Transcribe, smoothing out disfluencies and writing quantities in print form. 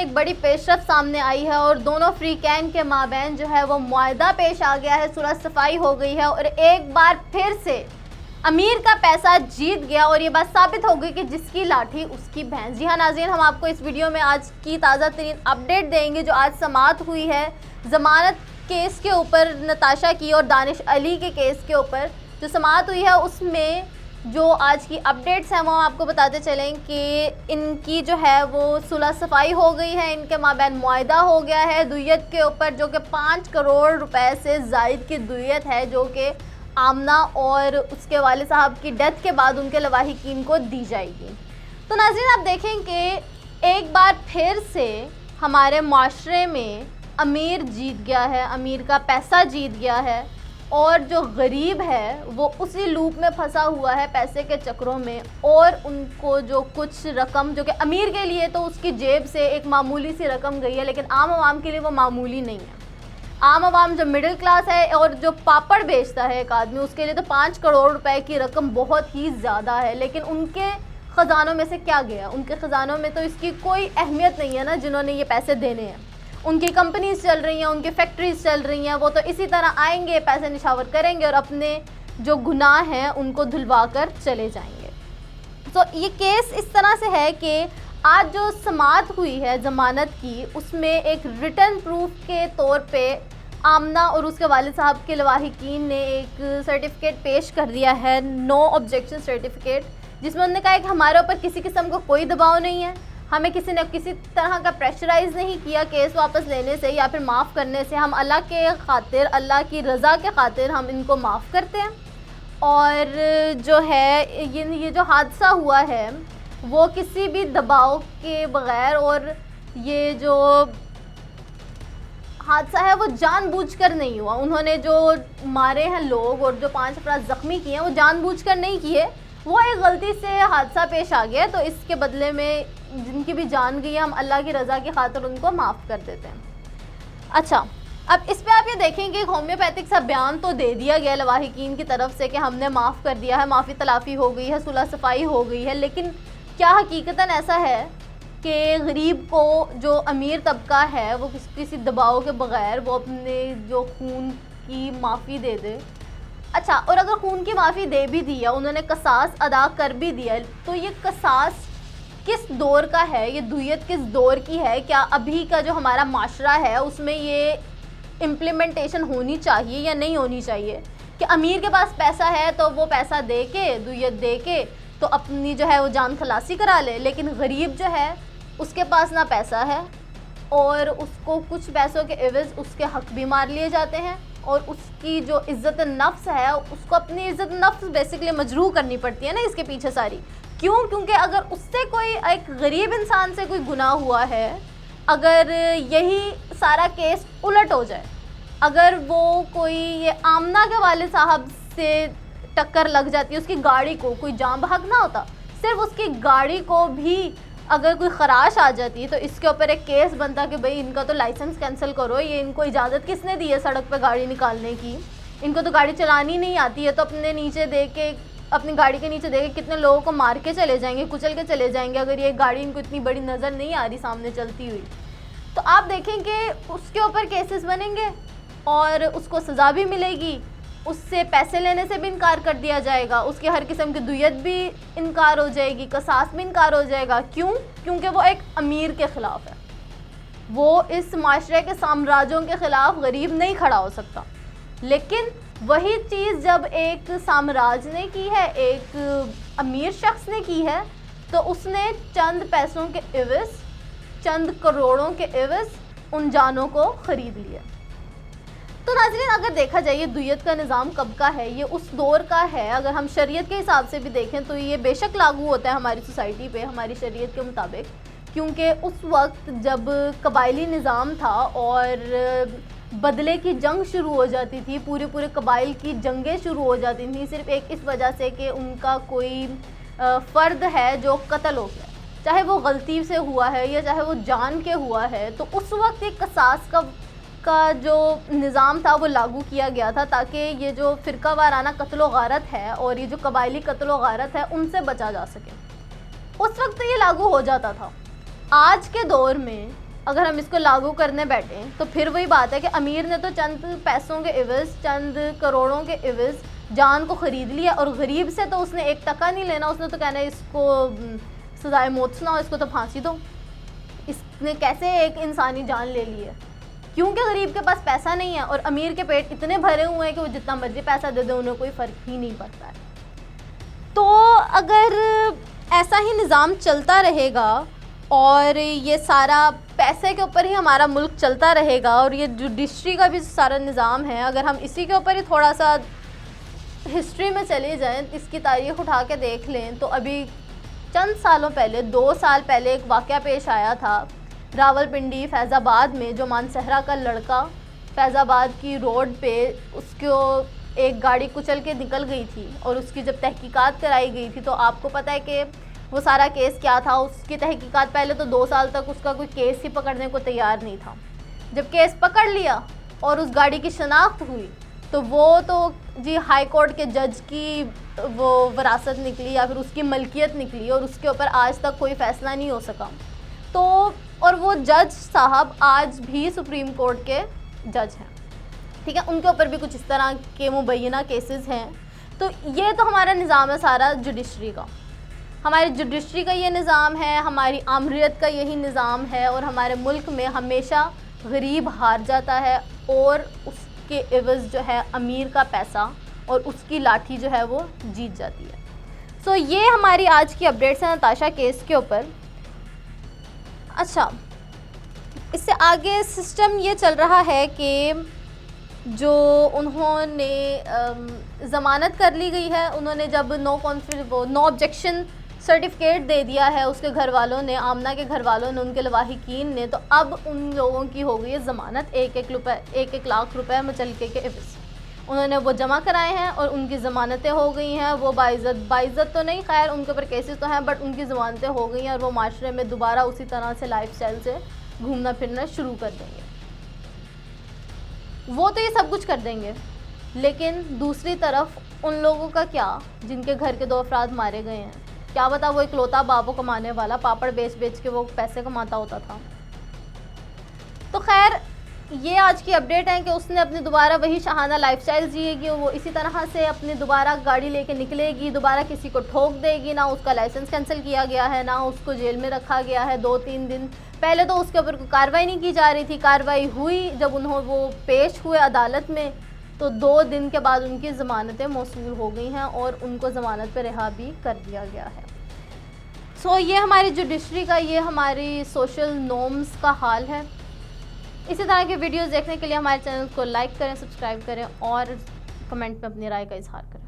एक बड़ी पेशरफ सामने आई है और दोनों फ्रीकैन के माबैन जो है वो मुआहदा पेश आ गया है, सुलह सफाई हो गई है और एक बार फिर से अमीर का पैसा जीत गया और ये बात साबित हो गई कि जिसकी लाठी उसकी भैंस। जी हाँ नाज़रीन, हम आपको इस वीडियो में आज की ताज़ा तरीन अपडेट देंगे जो आज समाअत हुई है ज़मानत केस के ऊपर, नताशा की और दानिश अली के केस के ऊपर जो समाअत हुई है उसमें जो आज की अपडेट्स हैं वो आपको बताते चलें कि इनकी जो है वो सुलह सफाई हो गई है, इनके माबैन मुआहदा हो गया है दुय्यत के ऊपर जो कि 5 करोड़ रुपए से ज़ायद की दुय्यत है जो कि आमना और उसके वाले साहब की डेथ के बाद उनके लवाहिकीन को दी जाएगी। तो नाज़रीन आप देखें कि एक बार फिर से हमारे माशरे में अमीर जीत गया है, अमीर का पैसा जीत गया है और जो गरीब है वो उसी लूप में फंसा हुआ है पैसे के चक्रों में और उनको जो कुछ रकम जो कि अमीर के लिए तो उसकी जेब से एक मामूली सी रकम गई है, लेकिन आम आवाम के लिए वो मामूली नहीं है। आम आवाम जो मिडिल क्लास है और जो पापड़ बेचता है एक आदमी, उसके लिए तो 5 करोड़ रुपए की रकम बहुत ही ज़्यादा है, लेकिन उनके ख़जानों में से क्या गया? उनके ख़जानों में तो इसकी कोई अहमियत नहीं है ना, जिन्होंने ये पैसे देने हैं। उनकी कंपनीज चल रही हैं, उनकी फैक्ट्रीज चल रही हैं, वो तो इसी तरह आएंगे, पैसे निशावर करेंगे और अपने जो गुनाह हैं उनको धुलवा कर चले जाएंगे। तो ये केस इस तरह से है कि आज जो समाअत हुई है ज़मानत की, उसमें एक रिटर्न प्रूफ के तौर पे आमना और उसके वालिद साहब के लवाहिकीन ने एक सर्टिफिकेट पेश कर दिया है, नो ऑब्जेक्शन सर्टिफिकेट, जिसमें उन्होंने कहा है कि हमारे ऊपर किसी किस्म का कोई दबाव नहीं है, हमें किसी ने किसी तरह का प्रेशराइज़ नहीं किया केस वापस लेने से या फिर माफ़ करने से। हम अल्लाह के खातिर, अल्लाह की रज़ा के खातिर हम इनको माफ़ करते हैं। और जो है ये जो हादसा हुआ है वो किसी भी दबाव के बग़ैर, और ये जो हादसा है वो जानबूझकर नहीं हुआ। उन्होंने जो मारे हैं लोग और जो 5 अफराद ज़ख्मी किए हैं वो जानबूझकर नहीं किए, वो एक गलती से हादसा पेश आ गया, तो इसके बदले में जिनकी भी जान गई है हम अल्लाह की रज़ा की खातिर उनको माफ़ कर देते हैं। अच्छा, अब इस पे आप ये देखें कि एक होम्योपैथिक सा बयान तो दे दिया गया लवाहिकीन की तरफ से कि हमने माफ़ कर दिया है, माफ़ी तलाफ़ी हो गई है, सुलह सफाई हो गई है, लेकिन क्या हकीकतन ऐसा है कि गरीब को जो अमीर तबका है वो किसी दबाव के बग़ैर वो अपने जो खून की माफ़ी दे दे? अच्छा, और अगर खून की माफ़ी दे भी दी है, उन्होंने कसास अदा कर भी दिया, तो ये कसास किस दौर का है, ये दुय्यत किस दौर की है? क्या अभी का जो हमारा माशरा है उसमें ये इम्प्लीमेंटेशन होनी चाहिए या नहीं होनी चाहिए कि अमीर के पास पैसा है तो वो पैसा दे के, दुय्यत दे के तो अपनी जो है वो जान खलासी करा ले, लेकिन गरीब जो है उसके पास ना पैसा है और उसको कुछ पैसों के एवज़ उसके हक़ भी मार लिए जाते हैं और उसकी जो इज़्ज़त नफ्स है उसको अपनी इज़्ज़त नफ्स बेसिकली मजरूह करनी पड़ती है ना इसके पीछे सारी। क्यों? क्योंकि अगर उससे कोई एक गरीब इंसान से कोई गुनाह हुआ है, अगर यही सारा केस उलट हो जाए, अगर वो कोई ये आमना के वाले साहब से टक्कर लग जाती है, उसकी गाड़ी को कोई जान बहक ना होता, सिर्फ उसकी गाड़ी को भी अगर कोई ख़राश आ जाती है तो इसके ऊपर एक केस बनता कि भाई इनका तो लाइसेंस कैंसिल करो, ये इनको इजाज़त किसने दी है सड़क पे गाड़ी निकालने की, इनको तो गाड़ी चलानी नहीं आती है, तो अपने नीचे दे के, अपनी गाड़ी के नीचे दे के कितने लोगों को मार के चले जाएंगे, कुचल के चले जाएंगे अगर ये गाड़ी इनको इतनी बड़ी नज़र नहीं आ रही सामने चलती हुई। तो आप देखें कि उसके ऊपर केसेस बनेंगे और उसको सज़ा भी मिलेगी, उससे पैसे लेने से भी इनकार कर दिया जाएगा, उसकी हर किस्म की दुय्यत भी इनकार हो जाएगी, कसास भी इनकार हो जाएगा। क्यों? क्योंकि वो एक अमीर के ख़िलाफ़ है, वो इस माशरे के साम्राज्यों के ख़िलाफ़ गरीब नहीं खड़ा हो सकता। लेकिन वही चीज़ जब एक साम्राज्य ने की है, एक अमीर शख्स ने की है, तो उसने चंद पैसों के एवज़, चंद करोड़ों के एवज़ उन जानों को ख़रीद लिया। तो नाज़रीन अगर देखा जाए ये दुय्यत का निज़ाम कब का है, ये उस दौर का है। अगर हम शरीयत के हिसाब से भी देखें तो ये बेशक लागू होता है हमारी सोसाइटी पे, हमारी शरीयत के मुताबिक, क्योंकि उस वक्त जब कबायली निज़ाम था और बदले की जंग शुरू हो जाती थी, पूरे पूरे कबाइल की जंगें शुरू हो जाती थी, सिर्फ एक इस वजह से कि उनका कोई फ़र्द है जो कत्ल हो गया, चाहे वो गलती से हुआ है या चाहे वो जान के हुआ है, तो उस वक्त एक कसास का जो निज़ाम था वो लागू किया गया था ताकि ये जो फ़िरका वाराना कत्ल व गारत है और ये जो कबायली कत्ल व गारत है उनसे बचा जा सके। उस वक्त ये लागू हो जाता था। आज के दौर में अगर हम इसको लागू करने बैठे तो फिर वही बात है कि अमीर ने तो चंद पैसों के इवज़, चंद करोड़ों के इवज़ जान को ख़रीद लिया, और गरीब से तो उसने 1 टका नहीं लेना, उसने तो कहना है इसको सज़ाए मौत सुनाओ, इसको तो फांसी दो। इसने कैसे एक इंसानी जान ले ली है? क्योंकि गरीब के पास पैसा नहीं है और अमीर के पेट इतने भरे हुए हैं कि वो जितना मर्जी पैसा दे दे उन्हें कोई फ़र्क ही नहीं पड़ता है। तो अगर ऐसा ही निज़ाम चलता रहेगा और ये सारा पैसे के ऊपर ही हमारा मुल्क चलता रहेगा, और ये जुडिशरी का भी सारा निज़ाम है, अगर हम इसी के ऊपर ही थोड़ा सा हिस्ट्री में चले जाएं, इसकी तारीख़ उठा के देख लें, तो अभी चंद सालों पहले, 2 साल पहले एक वाक़या पेश आया था रावलपिंडी फैज़ाबाद में, जो मानसहरा का लड़का फैज़ाबाद की रोड पे उसको एक गाड़ी कुचल के निकल गई थी, और उसकी जब तहकीकात कराई गई थी तो आपको पता है कि वो सारा केस क्या था। उसकी तहकीकात पहले तो 2 साल तक उसका कोई केस ही पकड़ने को तैयार नहीं था। जब केस पकड़ लिया और उस गाड़ी की शनाख्त हुई तो वो तो जी हाई कोर्ट के जज की वो विरासत निकली या फिर उसकी मलकियत निकली, और उसके ऊपर आज तक कोई फ़ैसला नहीं हो सका। तो और वो जज साहब आज भी सुप्रीम कोर्ट के जज हैं, ठीक है, उनके ऊपर भी कुछ इस तरह के मुबैना केसेस हैं। तो ये तो हमारा निज़ाम है सारा जुडिशरी का, हमारी जुडिशरी का ये निज़ाम है, हमारी आमरीत का यही निज़ाम है, और हमारे मुल्क में हमेशा गरीब हार जाता है और उसके एवज़ जो है अमीर का पैसा और उसकी लाठी जो है वो जीत जाती है। सो ये हमारी आज की अपडेट्स है नताशा केस के ऊपर। अच्छा, इससे आगे सिस्टम ये चल रहा है कि जो उन्होंने ज़मानत कर ली गई है, उन्होंने जब नो ऑब्जेक्शन सर्टिफिकेट दे दिया है उसके घर वालों ने, आमना के घर वालों ने, उनके लवाहिकीन ने, तो अब उन लोगों की हो गई है ज़मानत 1-1 लाख रुपए मुचलके के इवज़। उन्होंने वो जमा कराए हैं और उनकी ज़मानतें हो गई हैं। वो बाइज़्ज़त तो नहीं, खैर उनके ऊपर केसेस तो हैं, बट उनकी ज़मानतें हो गई हैं और वो माशरे में दोबारा उसी तरह से लाइफस्टाइल से घूमना फिरना शुरू कर देंगे। वो तो ये सब कुछ कर देंगे, लेकिन दूसरी तरफ उन लोगों का क्या जिनके घर के 2 अफराद मारे गए हैं? क्या बता वो इकलौता बाबू कमाने वाला पापड़ बेच के वो पैसे कमाता होता था। तो खैर ये आज की अपडेट है कि उसने अपनी दोबारा वही शाहाना लाइफस्टाइल जिएगी, वो इसी तरह से अपनी दोबारा गाड़ी लेके निकलेगी, दोबारा किसी को ठोक देगी। ना उसका लाइसेंस कैंसिल किया गया है, ना उसको जेल में रखा गया है। 2-3 दिन पहले तो उसके ऊपर कोई कार्रवाई नहीं की जा रही थी, कार्रवाई हुई जब वो पेश हुए अदालत में, तो 2 दिन के बाद उनकी ज़मानतें मौसूल हो गई हैं और उनको ज़मानत पर रिहा भी कर दिया गया है। सो ये हमारी जुडिशरी का, ये हमारी सोशल नॉर्म्स का हाल है। इसी तरह के वीडियोस देखने के लिए हमारे चैनल को लाइक करें, सब्सक्राइब करें और कमेंट में अपनी राय का इजहार करें।